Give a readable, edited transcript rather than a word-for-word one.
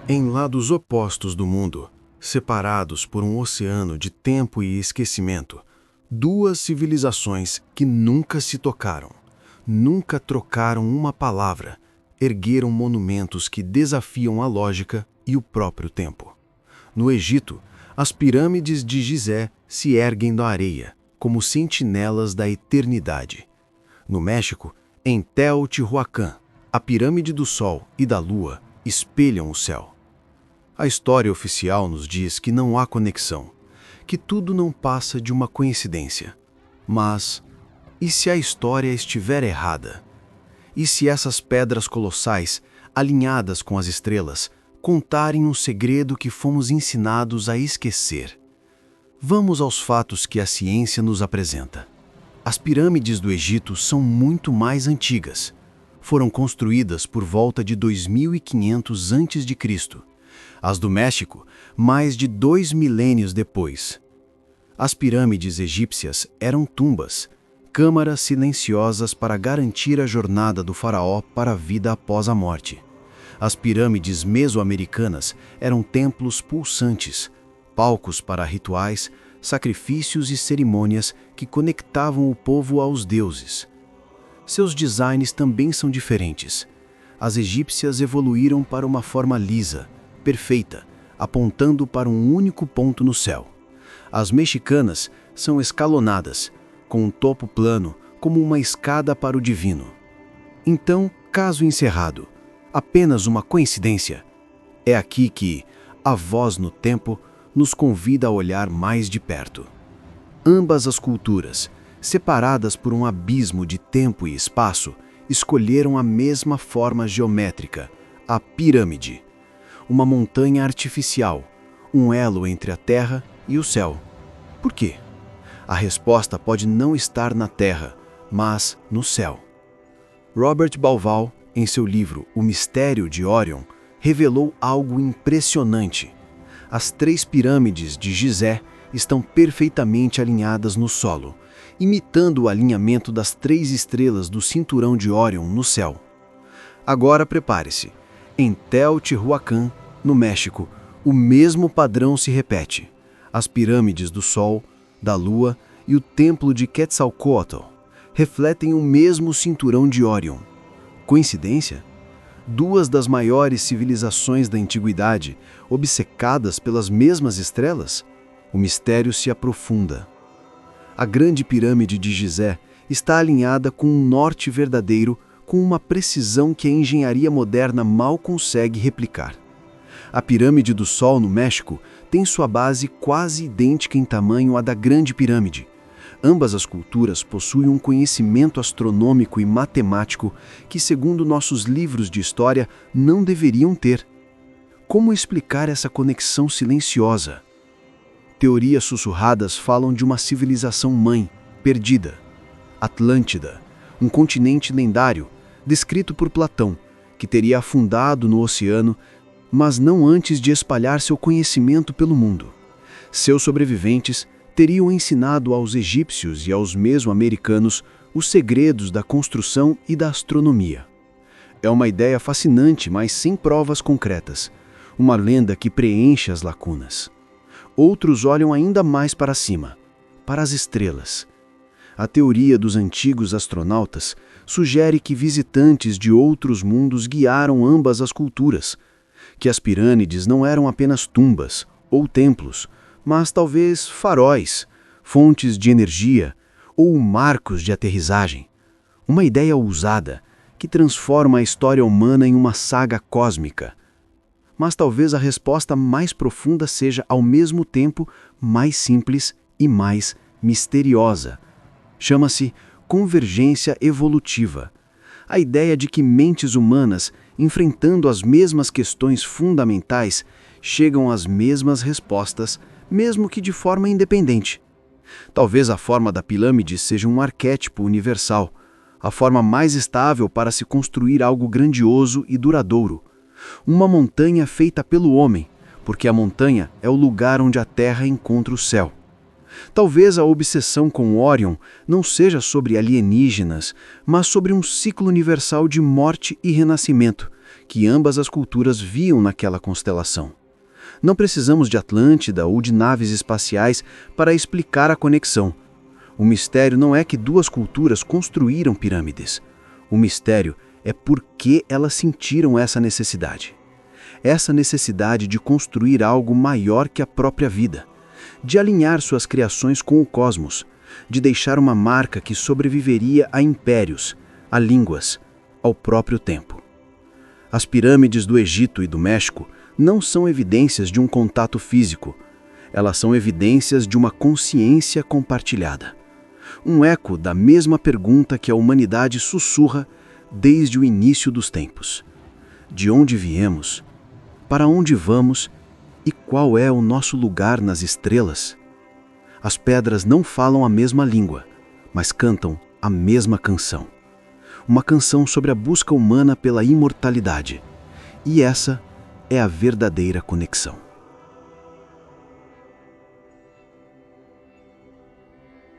Em lados opostos do mundo, separados por um oceano de tempo e esquecimento, duas civilizações que nunca se tocaram, nunca trocaram uma palavra, ergueram monumentos que desafiam a lógica e o próprio tempo. No Egito, as pirâmides de Gizé se erguem da areia, como sentinelas da eternidade. No México, em Teotihuacan, a pirâmide do Sol e da Lua espelham o céu. A história oficial nos diz que não há conexão, que tudo não passa de uma coincidência. Mas, e se a história estiver errada? E se essas pedras colossais, alinhadas com as estrelas, contarem um segredo que fomos ensinados a esquecer? Vamos aos fatos que a ciência nos apresenta. As pirâmides do Egito são muito mais antigas. Foram construídas por volta de 2500 a.C. As do México, mais de 2 milênios depois. As pirâmides egípcias eram tumbas, câmaras silenciosas para garantir a jornada do faraó para a vida após a morte. As pirâmides mesoamericanas eram templos pulsantes, palcos para rituais, sacrifícios e cerimônias que conectavam o povo aos deuses. Seus designs também são diferentes. As egípcias evoluíram para uma forma lisa, perfeita, apontando para um único ponto no céu. As mexicanas são escalonadas, com um topo plano, como uma escada para o divino. Então, caso encerrado, apenas uma coincidência? É aqui que a voz no tempo nos convida a olhar mais de perto. Ambas as culturas, separadas por um abismo de tempo e espaço, escolheram a mesma forma geométrica, a pirâmide. Uma montanha artificial, um elo entre a terra e o céu. Por quê? A resposta pode não estar na terra, mas no céu. Robert Bauval, em seu livro O Mistério de Órion, revelou algo impressionante. As 3 pirâmides de Gizé estão perfeitamente alinhadas no solo, imitando o alinhamento das 3 estrelas do cinturão de Órion no céu. Agora prepare-se. Em Teotihuacan, no México, o mesmo padrão se repete. As pirâmides do Sol, da Lua e o templo de Quetzalcóatl refletem o mesmo cinturão de Órion. Coincidência? 2 das maiores civilizações da antiguidade, obcecadas pelas mesmas estrelas? O mistério se aprofunda. A grande pirâmide de Gizé está alinhada com um norte verdadeiro, com uma precisão que a engenharia moderna mal consegue replicar. A pirâmide do Sol no México tem sua base quase idêntica em tamanho à da Grande Pirâmide. Ambas as culturas possuem um conhecimento astronômico e matemático que, segundo nossos livros de história, não deveriam ter. Como explicar essa conexão silenciosa? Teorias sussurradas falam de uma civilização mãe, perdida. Atlântida, um continente lendário, descrito por Platão, que teria afundado no oceano, mas não antes de espalhar seu conhecimento pelo mundo. Seus sobreviventes teriam ensinado aos egípcios e aos mesoamericanos os segredos da construção e da astronomia. É uma ideia fascinante, mas sem provas concretas. Uma lenda que preenche as lacunas. Outros olham ainda mais para cima, para as estrelas. A teoria dos antigos astronautas sugere que visitantes de outros mundos guiaram ambas as culturas, que as pirâmides não eram apenas tumbas ou templos, mas talvez faróis, fontes de energia ou marcos de aterrissagem. Uma ideia ousada que transforma a história humana em uma saga cósmica. Mas talvez a resposta mais profunda seja ao mesmo tempo mais simples e mais misteriosa. Chama-se convergência evolutiva. A ideia de que mentes humanas, enfrentando as mesmas questões fundamentais, chegam às mesmas respostas, mesmo que de forma independente. Talvez a forma da pirâmide seja um arquétipo universal, a forma mais estável para se construir algo grandioso e duradouro. Uma montanha feita pelo homem, porque a montanha é o lugar onde a terra encontra o céu. Talvez a obsessão com Órion não seja sobre alienígenas, mas sobre um ciclo universal de morte e renascimento, que ambas as culturas viam naquela constelação. Não precisamos de Atlântida ou de naves espaciais para explicar a conexão. O mistério não é que duas culturas construíram pirâmides. O mistério é por que elas sentiram essa necessidade. Essa necessidade de construir algo maior que a própria vida, de alinhar suas criações com o cosmos, de deixar uma marca que sobreviveria a impérios, a línguas, ao próprio tempo. As pirâmides do Egito e do México não são evidências de um contato físico. Elas são evidências de uma consciência compartilhada. Um eco da mesma pergunta que a humanidade sussurra desde o início dos tempos. De onde viemos? Para onde vamos? E qual é o nosso lugar nas estrelas? As pedras não falam a mesma língua, mas cantam a mesma canção. Uma canção sobre a busca humana pela imortalidade. E essa é a verdadeira conexão.